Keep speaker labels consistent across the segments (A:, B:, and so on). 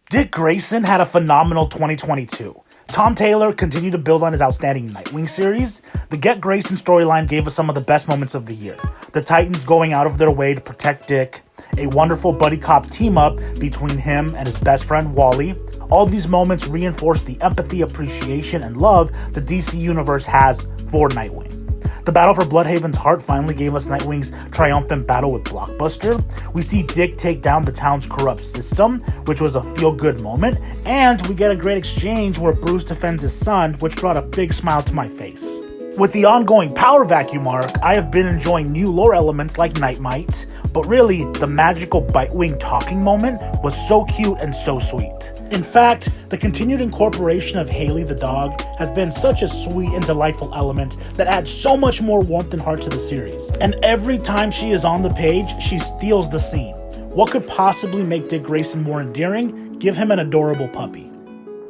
A: Dick Grayson had a phenomenal 2022. Tom Taylor continued to build on his outstanding Nightwing series. The Get Grayson storyline gave us some of the best moments of the year. The Titans going out of their way to protect Dick, a wonderful buddy cop team-up between him and his best friend Wally. All these moments reinforce the empathy, appreciation, and love the DC Universe has for Nightwing. The battle for Bloodhaven's heart finally gave us Nightwing's triumphant battle with Blockbuster. We see Dick take down the town's corrupt system, which was a feel-good moment, and we get a great exchange where Bruce defends his son, which brought a big smile to my face. With the ongoing power vacuum arc, I have been enjoying new lore elements like Nightmite, but really, the magical Bitewing talking moment was so cute and so sweet. In fact, the continued incorporation of Haley the dog has been such a sweet and delightful element that adds so much more warmth and heart to the series. And every time she is on the page, she steals the scene. What could possibly make Dick Grayson more endearing? Give him an adorable puppy.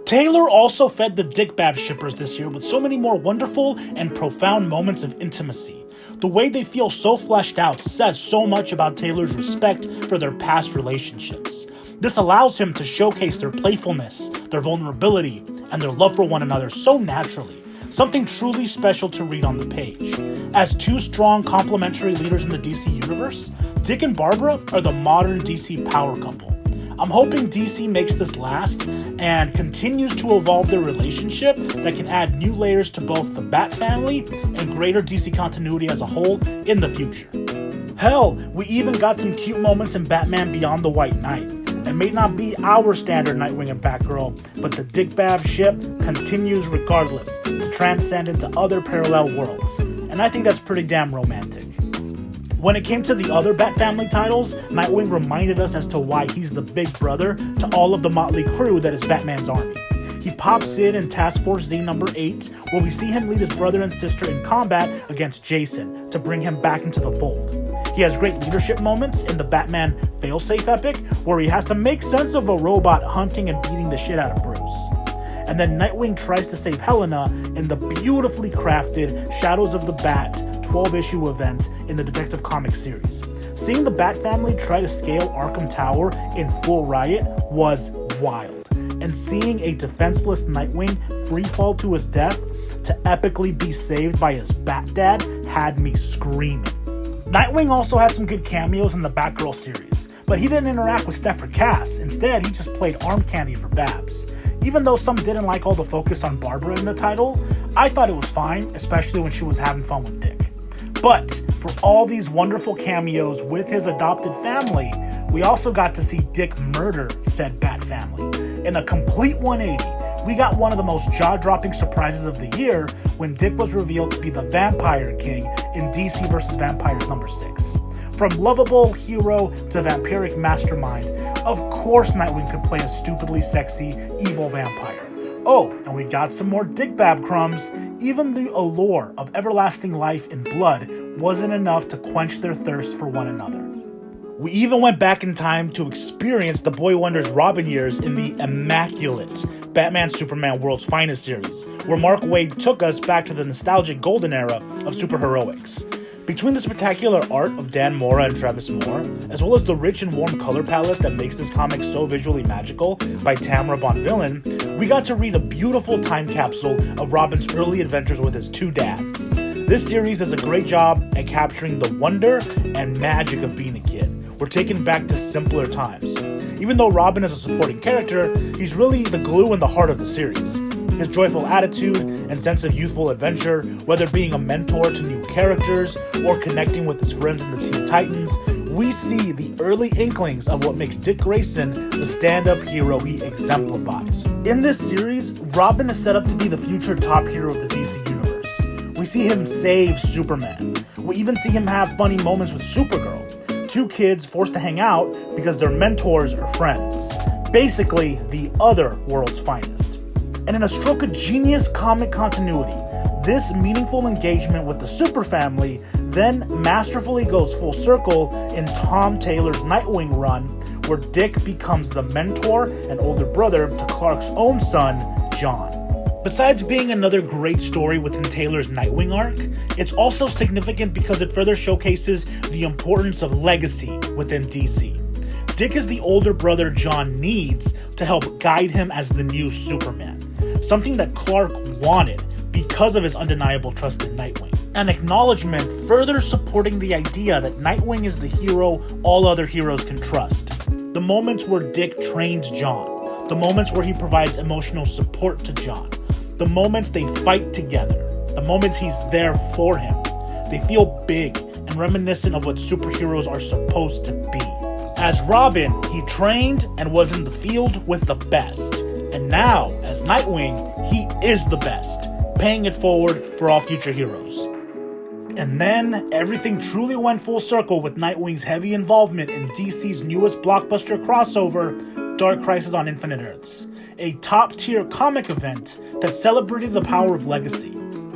A: Taylor also fed the Dick Bab shippers this year with so many more wonderful and profound moments of intimacy. The way they feel so fleshed out says so much about Taylor's respect for their past relationships. This allows him to showcase their playfulness, their vulnerability, and their love for one another so naturally, something truly special to read on the page. As two strong complementary leaders in the DC Universe, Dick and Barbara are the modern DC power couple. I'm hoping DC makes this last and continues to evolve their relationship that can add new layers to both the Bat family and greater DC continuity as a whole in the future. Hell, we even got some cute moments in Batman Beyond the White Knight. It may not be our standard Nightwing and Batgirl, but the Dick Bab ship continues regardless to transcend into other parallel worlds, and I think that's pretty damn romantic. When it came to the other Bat Family titles, Nightwing reminded us as to why he's the big brother to all of the motley crew that is Batman's army. He pops in Task Force Z number 8, where we see him lead his brother and sister in combat against Jason to bring him back into the fold. He has great leadership moments in the Batman Failsafe epic, where he has to make sense of a robot hunting and beating the shit out of Bruce. And then Nightwing tries to save Helena in the beautifully crafted Shadows of the Bat 12-issue event in the Detective Comics series. Seeing the Bat family try to scale Arkham Tower in full riot was wild. And seeing a defenseless Nightwing freefall to his death to epically be saved by his Bat Dad had me screaming. Nightwing also had some good cameos in the Batgirl series, but he didn't interact with Steph or Cass. Instead, he just played arm candy for Babs. Even though some didn't like all the focus on Barbara in the title, I thought it was fine, especially when she was having fun with Dick. But for all these wonderful cameos with his adopted family, we also got to see Dick murder said Bat family. In a complete 180, we got one of the most jaw-dropping surprises of the year when Dick was revealed to be the Vampire King in DC vs. Vampires number 6. From lovable hero to vampiric mastermind, of course Nightwing could play a stupidly sexy, evil vampire. Oh, and we got some more Dick Bab crumbs. Even the allure of everlasting life in blood wasn't enough to quench their thirst for one another. We even went back in time to experience the Boy Wonder's Robin years in the immaculate Batman Superman World's Finest series, where Mark Waid took us back to the nostalgic golden era of superheroics. Between the spectacular art of Dan Mora and Travis Moore, as well as the rich and warm color palette that makes this comic so visually magical by Tamara Bonvillain, we got to read a beautiful time capsule of Robin's early adventures with his two dads. This series does a great job at capturing the wonder and magic of being a kid. We're taken back to simpler times. Even though Robin is a supporting character, he's really the glue and the heart of the series. His joyful attitude and sense of youthful adventure, whether being a mentor to new characters or connecting with his friends in the Teen Titans, we see the early inklings of what makes Dick Grayson the stand-up hero he exemplifies. In this series, Robin is set up to be the future top hero of the DC Universe. We see him save Superman. We even see him have funny moments with Supergirl. Two kids forced to hang out because their mentors are friends. Basically, the other world's finest. And in a stroke of genius comic continuity, this meaningful engagement with the Super Family then masterfully goes full circle in Tom Taylor's Nightwing run, where Dick becomes the mentor and older brother to Clark's own son, John. Besides being another great story within Taylor's Nightwing arc, it's also significant because it further showcases the importance of legacy within DC. Dick is the older brother John needs to help guide him as the new Superman, something that Clark wanted because of his undeniable trust in Nightwing. An acknowledgement further supporting the idea that Nightwing is the hero all other heroes can trust. The moments where Dick trains John, the moments where he provides emotional support to John, the moments they fight together, the moments he's there for him, they feel big and reminiscent of what superheroes are supposed to be. As Robin, he trained and was in the field with the best. And now, as Nightwing, he is the best, paying it forward for all future heroes. And then, everything truly went full circle with Nightwing's heavy involvement in DC's newest blockbuster crossover, Dark Crisis on Infinite Earths, a top-tier comic event that celebrated the power of legacy.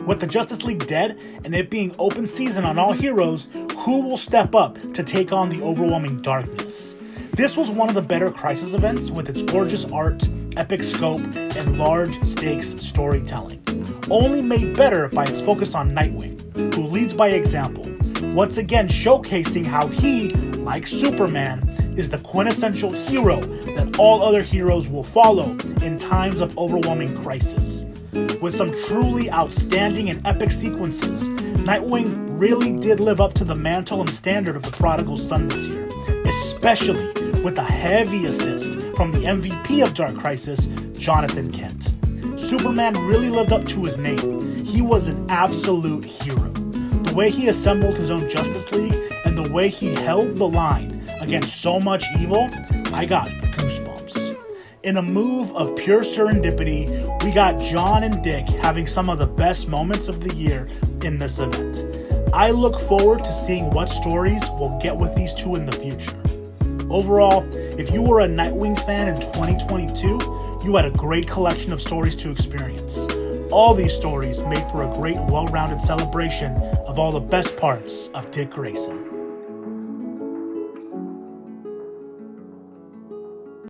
A: With the Justice League dead and it being open season on all heroes, who will step up to take on the overwhelming darkness? This was one of the better Crisis events with its gorgeous art, epic scope, and large-stakes storytelling. Only made better by its focus on Nightwing, who leads by example, once again showcasing how he, like Superman, is the quintessential hero that all other heroes will follow in times of overwhelming crisis. With some truly outstanding and epic sequences, Nightwing really did live up to the mantle and standard of the prodigal son this year, especially with a heavy assist from the MVP of Dark Crisis, Jonathan Kent. Superman really lived up to his name. He was an absolute hero. The way he assembled his own Justice League and the way he held the line against so much evil, I got goosebumps. In a move of pure serendipity, we got John and Dick having some of the best moments of the year in this event. I look forward to seeing what stories we'll get with these two in the future. Overall, if you were a Nightwing fan in 2022, you had a great collection of stories to experience. All these stories made for a great, well-rounded celebration of all the best parts of Dick Grayson.